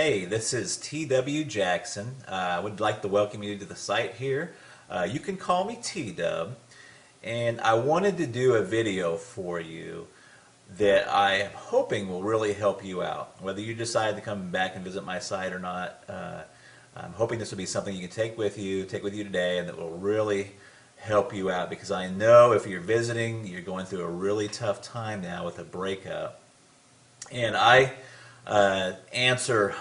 Hey, this is T.W. Jackson. I would like to welcome you to the site here. You can call me T-Dub, and I wanted to do a video for you that I am hoping will really help you out. Whether you decide to come back and visit my site or not, I'm hoping this will be something you can take with you today, and that will really help you out, because I know if you're visiting, you're going through a really tough time now with a breakup. And I answer,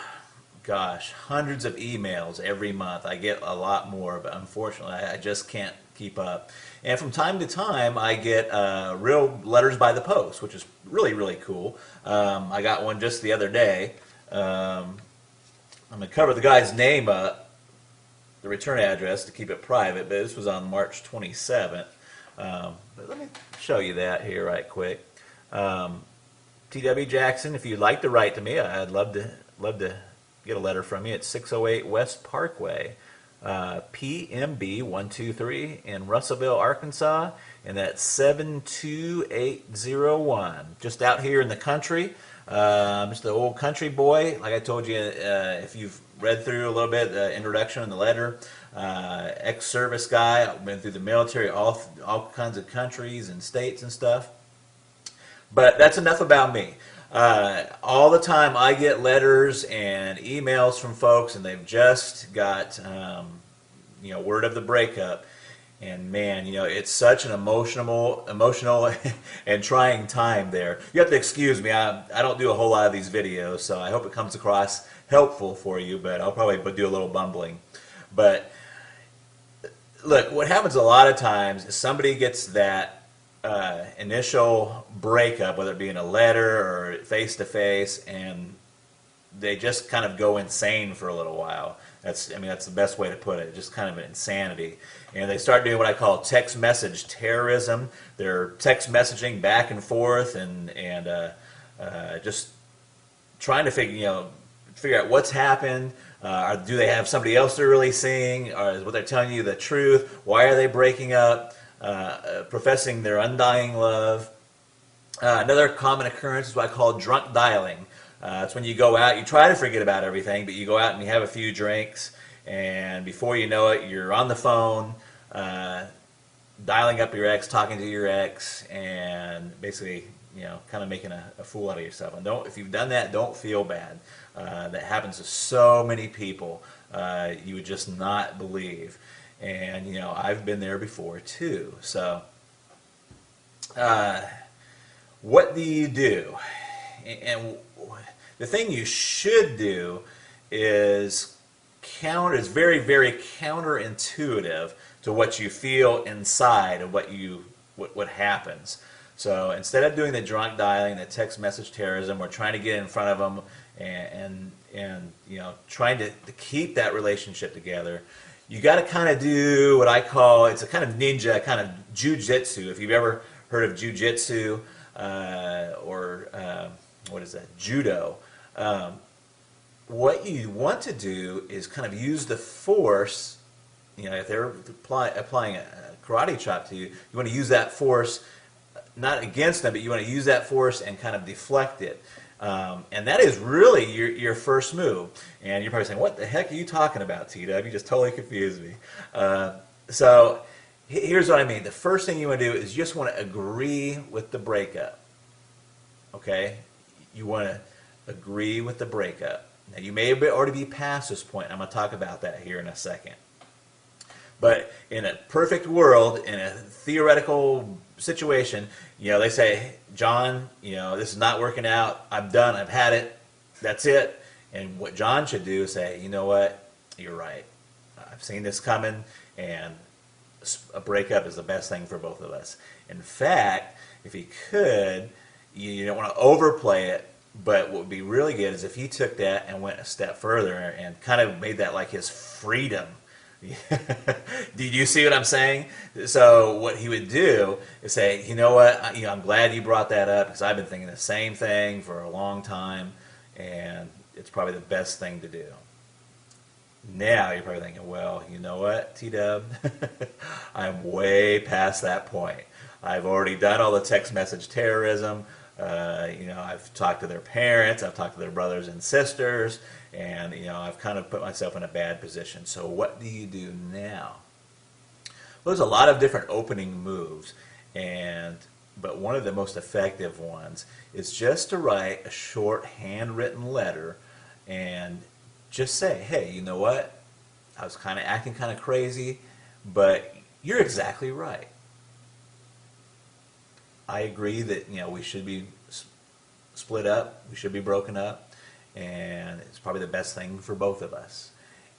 gosh, hundreds of emails every month. I get a lot more, but unfortunately I just can't keep up. And from time to time I get real letters by the post, which is really, really cool. I got one just the other day. I'm going to cover the guy's name up, the return address, to keep it private, but this was on March 27th. But let me show you that here right quick. T.W. Jackson, if you'd like to write to me, I'd love to get a letter from you. It's 608 West Parkway, PMB 123 in Russellville, Arkansas, and that's 72801. Just out here in the country. Just an old country boy. Like I told you, if you've read through a little bit the introduction and the letter, ex-service guy. I've been through the military, all kinds of countries and states and stuff. But that's enough about me. All the time I get letters and emails from folks, and they've just got word of the breakup. And man, it's such an emotional and trying time there. You have to excuse me. I don't do a whole lot of these videos, so I hope it comes across helpful for you, but I'll probably do a little bumbling. But look, what happens a lot of times is somebody gets that initial breakup, whether it be in a letter or face-to-face, and they just kind of go insane for a little while. That's the best way to put it, just kind of an insanity. And they start doing what I call text message terrorism. They're text messaging back and forth and just trying to figure out what's happened. Do they have somebody else they're really seeing? Or is what they're telling you the truth? Why are they breaking up? Professing their undying love. Another common occurrence is what I call drunk dialing. It's when you go out, you try to forget about everything, but you go out and you have a few drinks, and before you know it, you're on the phone, dialing up your ex, talking to your ex, and basically, kind of making a fool out of yourself. And if you've done that, don't feel bad. That happens to so many people. You would just not believe. And I've been there before too. So what do you do? And the thing you should do is it's very, very counterintuitive to what you feel inside of what happens. So instead of doing the drunk dialing, the text message terrorism, we're trying to get in front of them and trying to keep that relationship together. You got to kind of do what I call, it's a kind of ninja, kind of jujitsu. If you've ever heard of jujitsu or what is that, judo, what you want to do is kind of use the force. If they're applying a karate chop to you, you want to use that force not against them, but you want to use that force and kind of deflect it. And that is really your first move. And you're probably saying, what the heck are you talking about, T-Dub? You just totally confused me. So here's what I mean. The first thing you want to do is you just want to agree with the breakup. Okay? You want to agree with the breakup. Now, you may already be past this point. I'm going to talk about that here in a second. But in a perfect world, in a theoretical situation, they say, John, this is not working out. I'm done. I've had it. That's it. And what John should do is say, you know what? You're right. I've seen this coming, and a breakup is the best thing for both of us. In fact, if he could, you don't want to overplay it, but what would be really good is if he took that and went a step further and kind of made that like his freedom. Did you see what I'm saying? So what he would do is say, you know what, I'm glad you brought that up, because I've been thinking the same thing for a long time, and it's probably the best thing to do. Now you're probably thinking, well, you know what, T-Dub, I'm way past that point. I've already done all the text message terrorism. I've talked to their parents, I've talked to their brothers and sisters, and I've kind of put myself in a bad position. So what do you do now? Well, there's a lot of different opening moves, but one of the most effective ones is just to write a short handwritten letter and just say, hey, you know what? I was kind of acting kind of crazy, but you're exactly right. I agree that we should be split up, we should be broken up, and it's probably the best thing for both of us.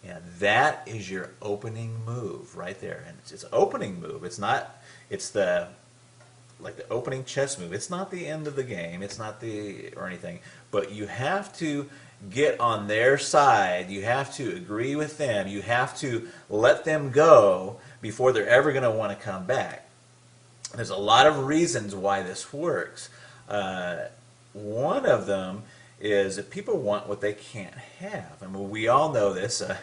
And that is your opening move right there. And it's an opening move. It's not. It's like the opening chess move. It's not the end of the game. It's not or anything. But you have to get on their side. You have to agree with them. You have to let them go before they're ever going to want to come back. There's a lot of reasons why this works. One of them is that people want what they can't have. I mean, we all know this, and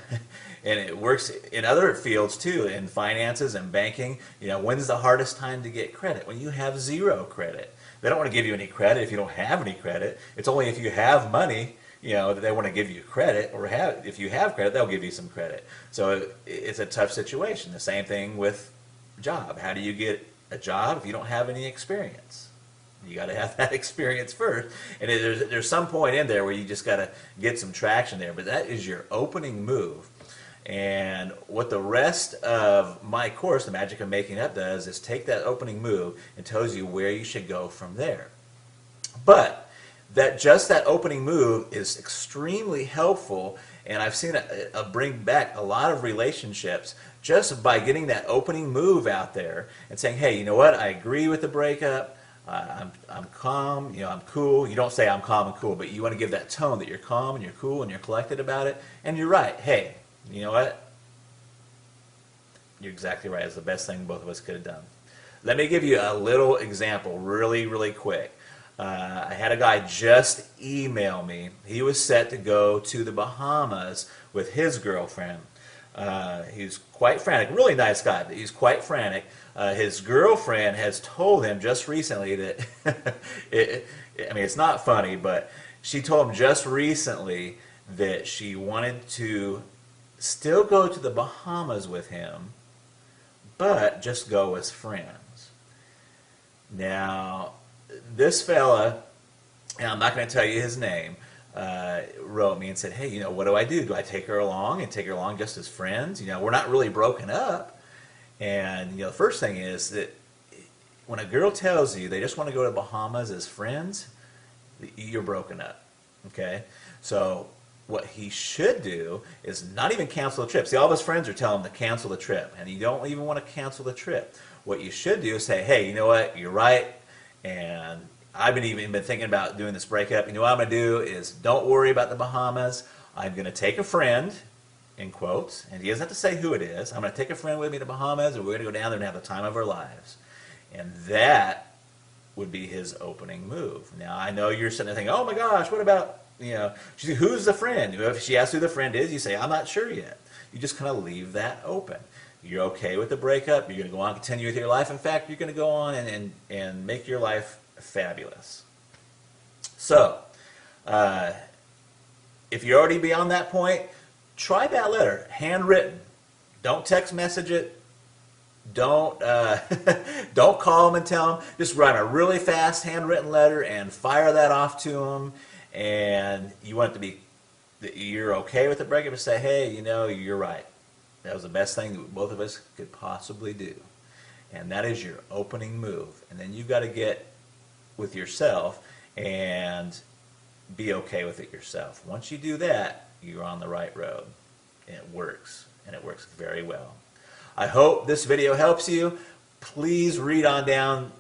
it works in other fields too, in finances and banking. When's the hardest time to get credit? When you have zero credit. They don't want to give you any credit if you don't have any credit. It's only if you have money, that they want to give you credit, or if you have credit, they'll give you some credit. So it's a tough situation. The same thing with job. How do you get a job if you don't have any experience? You got to have that experience first, and there's some point in there where you just got to get some traction there. But that is your opening move, and what the rest of my course, The Magic of Making Up, does is take that opening move and tells you where you should go from there. But that opening move is extremely helpful, and I've seen it bring back a lot of relationships just by getting that opening move out there and saying, hey, you know what? I agree with the breakup. I'm calm, I'm cool. You don't say I'm calm and cool, but you want to give that tone that you're calm and you're cool and you're collected about it. And you're right. Hey, you know what? You're exactly right. It's the best thing both of us could have done. Let me give you a little example really, really quick. I had a guy just email me. He was set to go to the Bahamas with his girlfriend. He's quite frantic. Really nice guy, but he's quite frantic. His girlfriend has told him just recently that, I mean, it's not funny, but she told him just recently that she wanted to still go to the Bahamas with him, but just go as friends. Now, this fella, and I'm not going to tell you his name, wrote me and said, hey, what do I do? Do I take her along and take her along just as friends? We're not really broken up. And the first thing is that when a girl tells you they just want to go to Bahamas as friends, you're broken up. Okay? So what he should do is not even cancel the trip. See, all of his friends are telling him to cancel the trip, and you don't even want to cancel the trip. What you should do is say, hey, you know what? You're right, and I've even been thinking about doing this breakup. What I'm going to do is don't worry about the Bahamas. I'm going to take a friend, in quotes, and he doesn't have to say who it is. I'm going to take a friend with me to Bahamas, and we're going to go down there and have the time of our lives. And that would be his opening move. Now, I know you're sitting there thinking, oh my gosh, what about, who's the friend? If she asks who the friend is, you say, I'm not sure yet. You just kind of leave that open. You're okay with the breakup. You're going to go on and continue with your life. In fact, you're going to go on and make your life fabulous. So, if you're already beyond that point, try that letter, handwritten. Don't text message it. Don't don't call them and tell them. Just write a really fast handwritten letter and fire that off to them. And you want it to be that you're okay with the breakup and say, hey, you're right. That was the best thing that both of us could possibly do. And that is your opening move. And then you've got to get with yourself and be okay with it yourself. Once you do that, you're on the right road. And it works. And it works very well. I hope this video helps you. Please read on down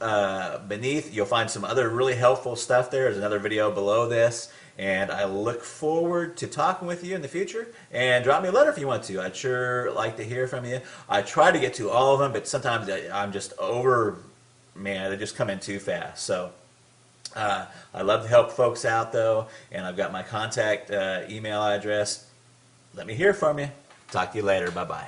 beneath. You'll find some other really helpful stuff there. There's another video below this. And I look forward to talking with you in the future. And drop me a letter if you want to. I'd sure like to hear from you. I try to get to all of them, but sometimes I'm just they just come in too fast. So I love to help folks out, though. And I've got my contact email address. Let me hear from you. Talk to you later. Bye-bye.